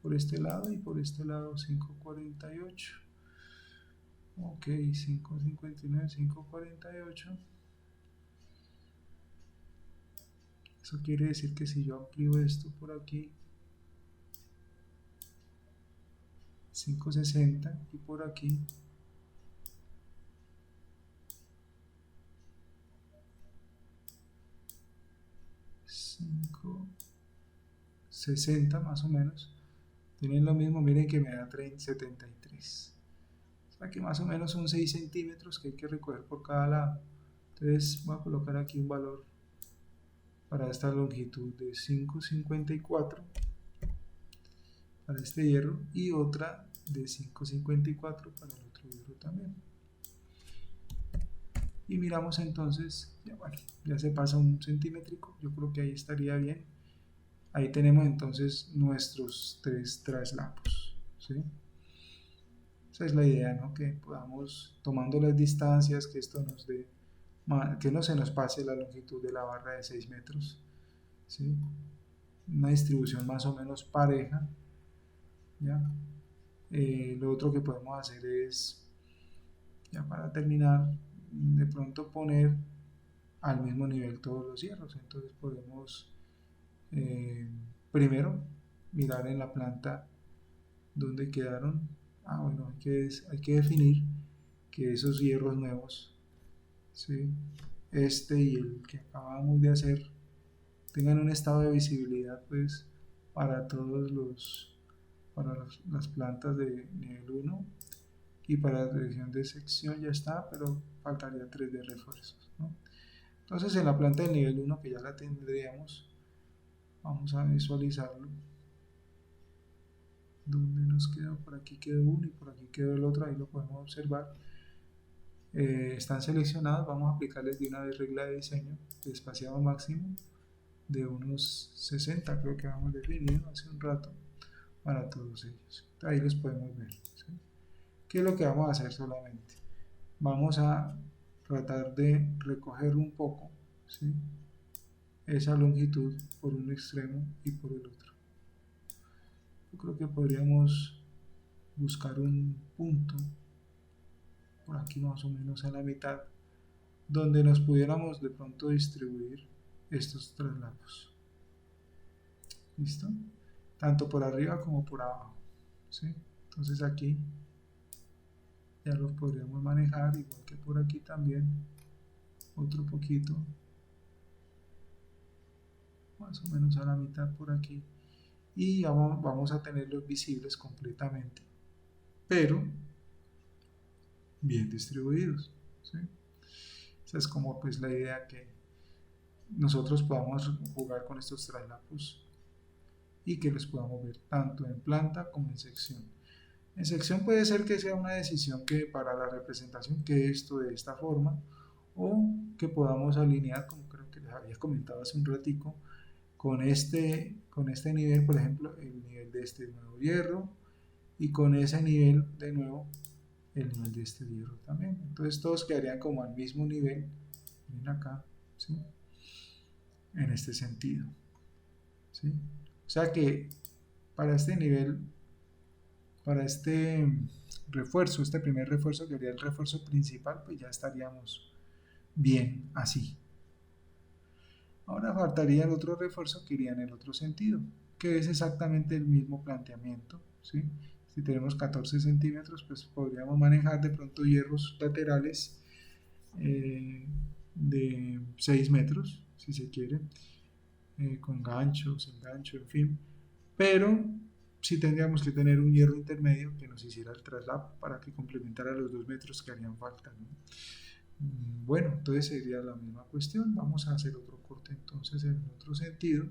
por este lado y por este lado 5,48. Ok, 5,59, 5,48. Eso quiere decir que si yo amplío esto por aquí, 5,60 y por aquí, 60 más o menos, tienen lo mismo, miren que me da 73. O sea que más o menos son 6 centímetros que hay que recoger por cada lado. Entonces voy a colocar aquí un valor para esta longitud de 5,54 para este hierro y otra de 5,54 para el otro hierro también. Y miramos entonces, ya, bueno, ya se pasa un centímetrico, yo creo que ahí estaría bien. Ahí tenemos entonces nuestros 3 traslapos, ¿sí? Esa es la idea, ¿no? Que podamos, tomando las distancias, que esto nos dé, que no se nos pase la longitud de la barra de 6 metros, ¿sí? Una distribución más o menos pareja, ¿ya? Lo otro que podemos hacer es, ya para terminar, de pronto poner al mismo nivel todos los hierros. Entonces podemos primero mirar en la planta donde quedaron. Bueno, hay que definir que esos hierros nuevos, ¿sí? Este y el que acabamos de hacer, tengan un estado de visibilidad pues para todos las plantas de nivel 1, y para la dirección de sección ya está, pero faltaría 3 de refuerzos, ¿no? Entonces en la planta del nivel 1, que ya la tendríamos, vamos a visualizarlo. ¿Dónde nos quedó? Por aquí quedó uno y por aquí quedó el otro, ahí lo podemos observar. Están seleccionados, vamos a aplicarles de una vez regla de diseño de espaciado máximo de unos 60, creo que habíamos definido hace un rato, para todos ellos. Ahí los podemos ver, ¿sí? ¿Qué es lo que vamos a hacer solamente? Vamos a tratar de recoger un poco, ¿sí?, esa longitud por un extremo y por el otro. Yo creo que podríamos buscar un punto por aquí más o menos a la mitad donde nos pudiéramos de pronto distribuir estos traslapos. ¿Listo? Tanto por arriba como por abajo, ¿sí? Entonces aquí ya los podríamos manejar, igual que por aquí también, otro poquito, más o menos a la mitad por aquí, y vamos a tenerlos visibles completamente, pero bien distribuidos, ¿sí? Esa es como pues la idea, que nosotros podamos jugar con estos traslapos y que los podamos ver tanto en planta como en sección. En sección puede ser que sea una decisión que para la representación quede esto de esta forma, o que podamos alinear, como creo que les había comentado hace un ratico, con este nivel, por ejemplo, el nivel de este nuevo hierro, y con ese nivel de nuevo el nivel de este hierro también. Entonces todos quedarían como al mismo nivel, miren acá, ¿sí?, en este sentido, ¿sí? O sea que para este nivel, para este refuerzo, este primer refuerzo, que sería el refuerzo principal, pues ya estaríamos bien así. Ahora faltaría el otro refuerzo que iría en el otro sentido, que es exactamente el mismo planteamiento, ¿sí? Si tenemos 14 centímetros, pues podríamos manejar de pronto hierros laterales de 6 metros, si se quiere, con gancho, sin gancho, en fin. Pero sí tendríamos que tener un hierro intermedio que nos hiciera el traslado para que complementara los 2 metros que harían falta, ¿no? Bueno, entonces sería la misma cuestión. Vamos a hacer otro corte entonces en otro sentido,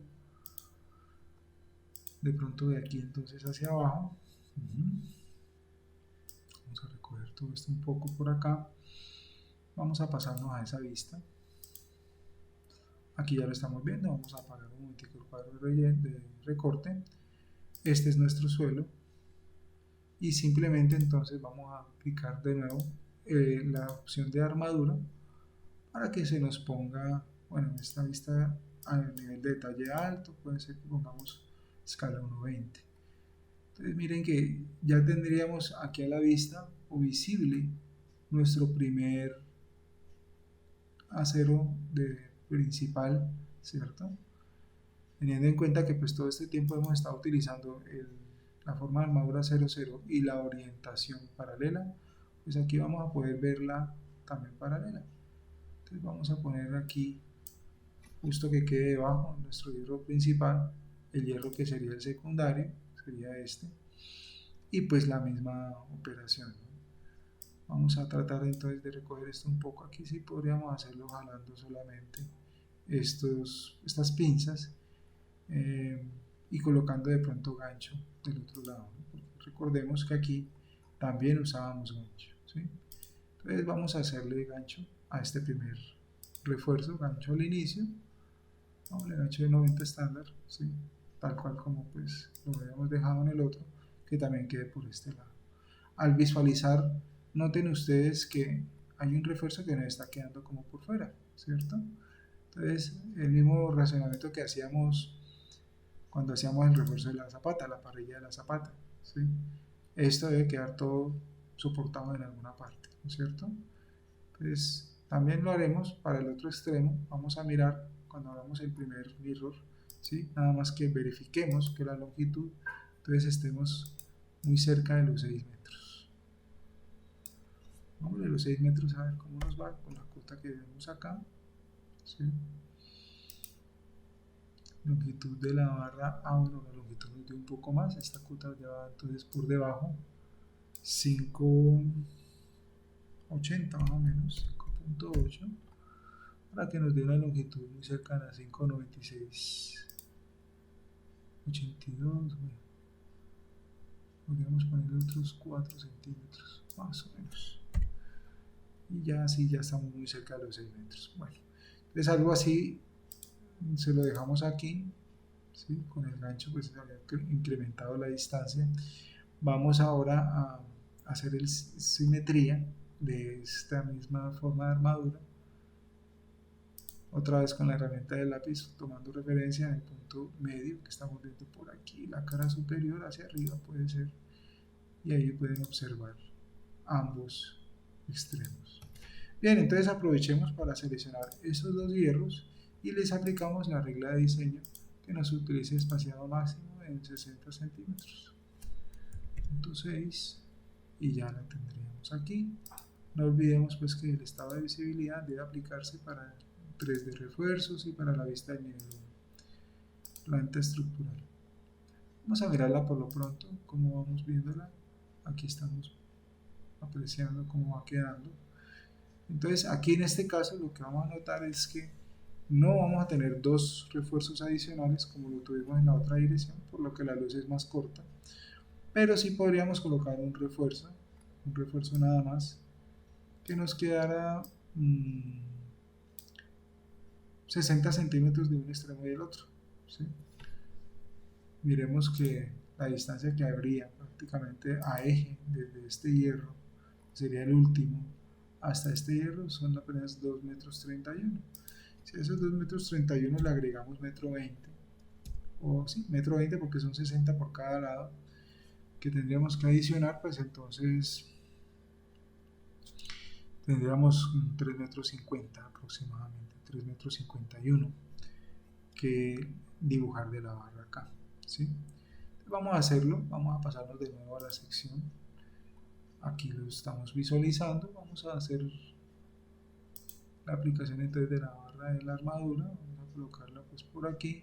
de pronto de aquí entonces hacia abajo. Vamos a recoger todo esto un poco por acá. Vamos a pasarnos a esa vista. Aquí ya lo estamos viendo. Vamos a apagar un momentico el cuadro de recorte. Este es nuestro suelo, y simplemente entonces vamos a aplicar de nuevo la opción de armadura para que se nos ponga, bueno, en esta vista a nivel de detalle alto, puede ser que pongamos escala 1:20. Entonces miren que ya tendríamos aquí a la vista o visible nuestro primer acero principal, ¿cierto? Teniendo en cuenta que pues todo este tiempo hemos estado utilizando la forma de armadura 00 y la orientación paralela, pues aquí vamos a poder verla también paralela. Entonces vamos a poner aquí, justo que quede debajo nuestro hierro principal, el hierro que sería el secundario, sería este, y pues la misma operación, ¿no? Vamos a tratar entonces de recoger esto un poco. Aquí sí podríamos hacerlo jalando solamente estas pinzas, eh, y colocando de pronto gancho del otro lado, ¿no? Porque recordemos que aquí también usábamos gancho, ¿sí? Entonces vamos a hacerle gancho a este primer refuerzo, gancho al inicio, vamos a gancho de 90 estándar, ¿sí? Tal cual como pues lo habíamos dejado en el otro, que también quede por este lado. Al visualizar, noten ustedes que hay un refuerzo que nos está quedando como por fuera, ¿cierto? Entonces, el mismo razonamiento que hacíamos cuando hacíamos el refuerzo de la zapata, la parrilla de la zapata, ¿sí? Esto debe quedar todo soportado en alguna parte, ¿no es cierto? Entonces, también lo haremos para el otro extremo. Vamos a mirar cuando hagamos el primer mirror, ¿sí? Nada más que verifiquemos que la longitud, entonces estemos muy cerca de los 6 metros. Vamos a los 6 metros a ver cómo nos va con la cota que vemos acá, ¿sí? Longitud de la barra, bueno, la longitud nos dio un poco más, esta cota ya va entonces por debajo, 5,80 más o menos, 5,8, para que nos dé una longitud muy cercana a 5,96, 82, bueno, podríamos ponerle otros 4 centímetros, más o menos, y ya así ya estamos muy cerca de los 6 metros. Bueno, entonces algo así se lo dejamos aquí, ¿sí? Con el gancho pues se había incrementado la distancia. Vamos ahora a hacer simetría de esta misma forma de armadura, otra vez con la herramienta del lápiz, tomando referencia en el punto medio que estamos viendo por aquí, la cara superior hacia arriba puede ser, y ahí pueden observar ambos extremos. Bien, entonces aprovechemos para seleccionar esos dos hierros y les aplicamos la regla de diseño que nos utilice espaciado máximo en 60 centímetros. Punto 6, y ya la tendríamos aquí. No olvidemos pues que el estado de visibilidad debe aplicarse para 3D refuerzos y para la vista de nivel 1. Planta estructural. Vamos a mirarla por lo pronto, como vamos viéndola. Aquí estamos apreciando cómo va quedando. Entonces aquí en este caso lo que vamos a notar es que no vamos a tener dos refuerzos adicionales como lo tuvimos en la otra dirección, por lo que la luz es más corta, pero sí podríamos colocar un refuerzo nada más, que nos quedara 60 centímetros de un extremo y del otro, ¿sí? Miremos que la distancia que habría prácticamente a eje desde este hierro, sería el último, hasta este hierro son apenas 2 metros 31. Si a esos 2 metros 31 le agregamos metro 20, o sí, metro 20 porque son 60 por cada lado, que tendríamos que adicionar, pues entonces tendríamos 3 metros 50 aproximadamente, 3 metros 51 que dibujar de la barra acá, ¿sí? Vamos a hacerlo, vamos a pasarnos de nuevo a la sección. Aquí lo estamos visualizando, vamos a hacer la aplicación entonces de la barra de la armadura, vamos a colocarla pues por aquí.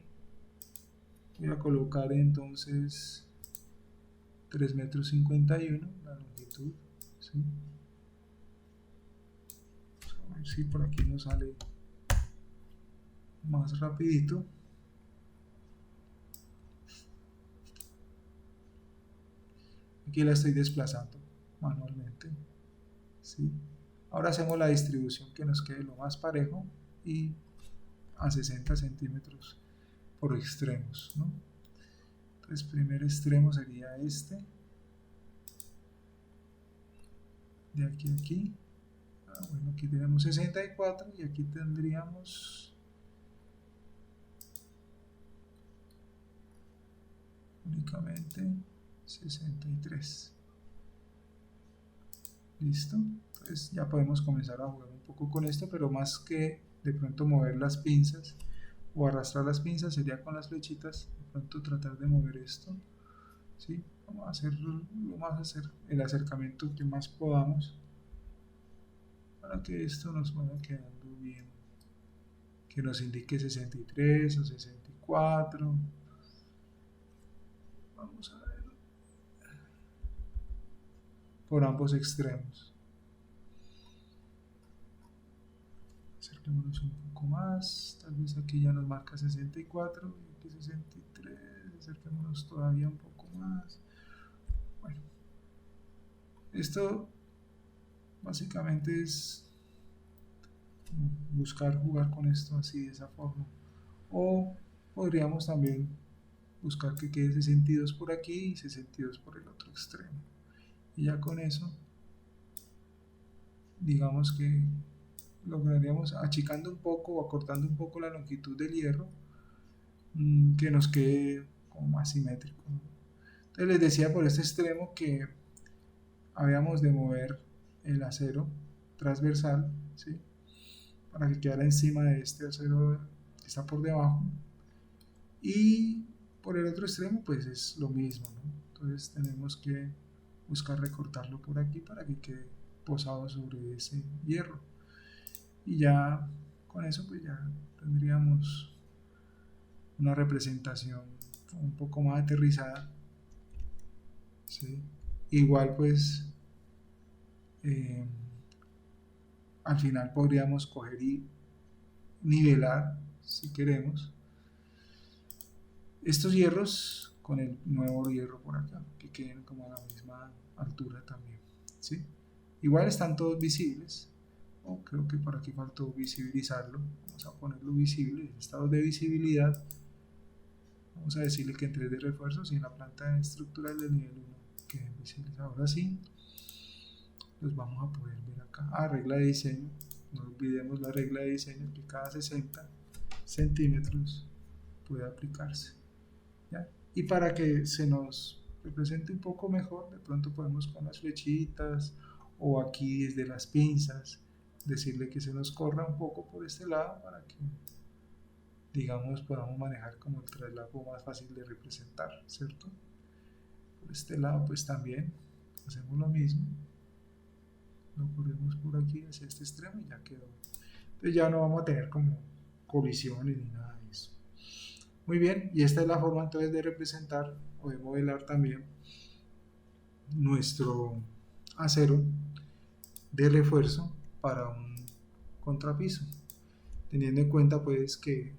Voy a colocar entonces 3 metros 51 la longitud, ¿sí? Vamos a ver si por aquí nos sale más rapidito. Aquí la estoy desplazando manualmente, ¿sí? Ahora hacemos la distribución que nos quede lo más parejo y a 60 centímetros por extremos, ¿no? Entonces primer extremo sería este, de aquí a aquí. Bueno, aquí tenemos 64 y aquí tendríamos únicamente 63. Listo. Entonces ya podemos comenzar a jugar un poco con esto, pero más que de pronto mover las pinzas o arrastrar las pinzas, sería con las flechitas de pronto tratar de mover esto, ¿sí? Vamos a hacer el acercamiento que más podamos para que esto nos vaya quedando bien, que nos indique 63 o 64. vamos a ver por ambos extremos. Acerquémonos un poco más, tal vez aquí ya nos marca 64, aquí 63, acerquémonos todavía un poco más. Bueno, esto básicamente es buscar jugar con esto así de esa forma. O podríamos también buscar que quede 62 por aquí y 62 por el otro extremo. Y ya con eso, digamos que lograríamos achicando un poco o acortando un poco la longitud del hierro, que nos quede como más simétrico. Entonces les decía por este extremo que habíamos de mover el acero transversal, ¿sí? Para que quedara encima de este acero que está por debajo, y por el otro extremo pues es lo mismo, ¿no? Entonces tenemos que buscar recortarlo por aquí para que quede posado sobre ese hierro, y ya con eso pues ya tendríamos una representación un poco más aterrizada, ¿sí? Igual pues eh, al final podríamos coger y nivelar, si queremos, estos hierros con el nuevo hierro por acá, que queden como a la misma altura también, ¿sí? Igual están todos visibles, o creo que por aquí faltó visibilizarlo. Vamos a ponerlo visible en estado de visibilidad. Vamos a decirle que en 3 de refuerzos y en la planta estructural del nivel 1 queden visibles. Ahora sí, los vamos a poder ver acá. Regla de diseño, no olvidemos la regla de diseño, que cada 60 centímetros puede aplicarse, ¿ya? Y para que se nos represente un poco mejor, de pronto podemos con las flechitas o aquí desde las pinzas decirle que se nos corra un poco por este lado para que, digamos, podamos manejar como el traslado más fácil de representar, ¿cierto? Por este lado pues también hacemos lo mismo, lo corremos por aquí hacia este extremo y ya quedó. Entonces ya no vamos a tener como colisiones ni nada de eso. Muy bien, y esta es la forma entonces de representar o de modelar también nuestro acero de refuerzo para un contrapiso, teniendo en cuenta pues que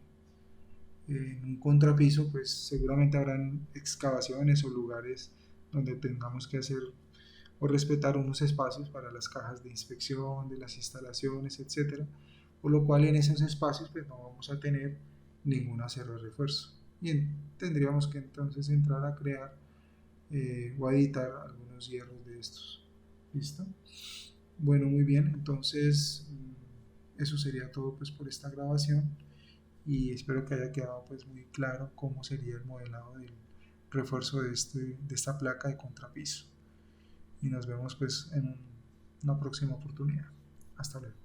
en un contrapiso pues seguramente habrán excavaciones o lugares donde tengamos que hacer o respetar unos espacios para las cajas de inspección de las instalaciones, etcétera, por lo cual en esos espacios pues no vamos a tener ningún acero de refuerzo y tendríamos que entonces entrar a crear o a editar algunos hierros de estos. ¿Listo? Bueno, muy bien, entonces eso sería todo pues por esta grabación, y espero que haya quedado pues muy claro cómo sería el modelado del refuerzo de esta placa de contrapiso, y nos vemos pues en una próxima oportunidad. Hasta luego.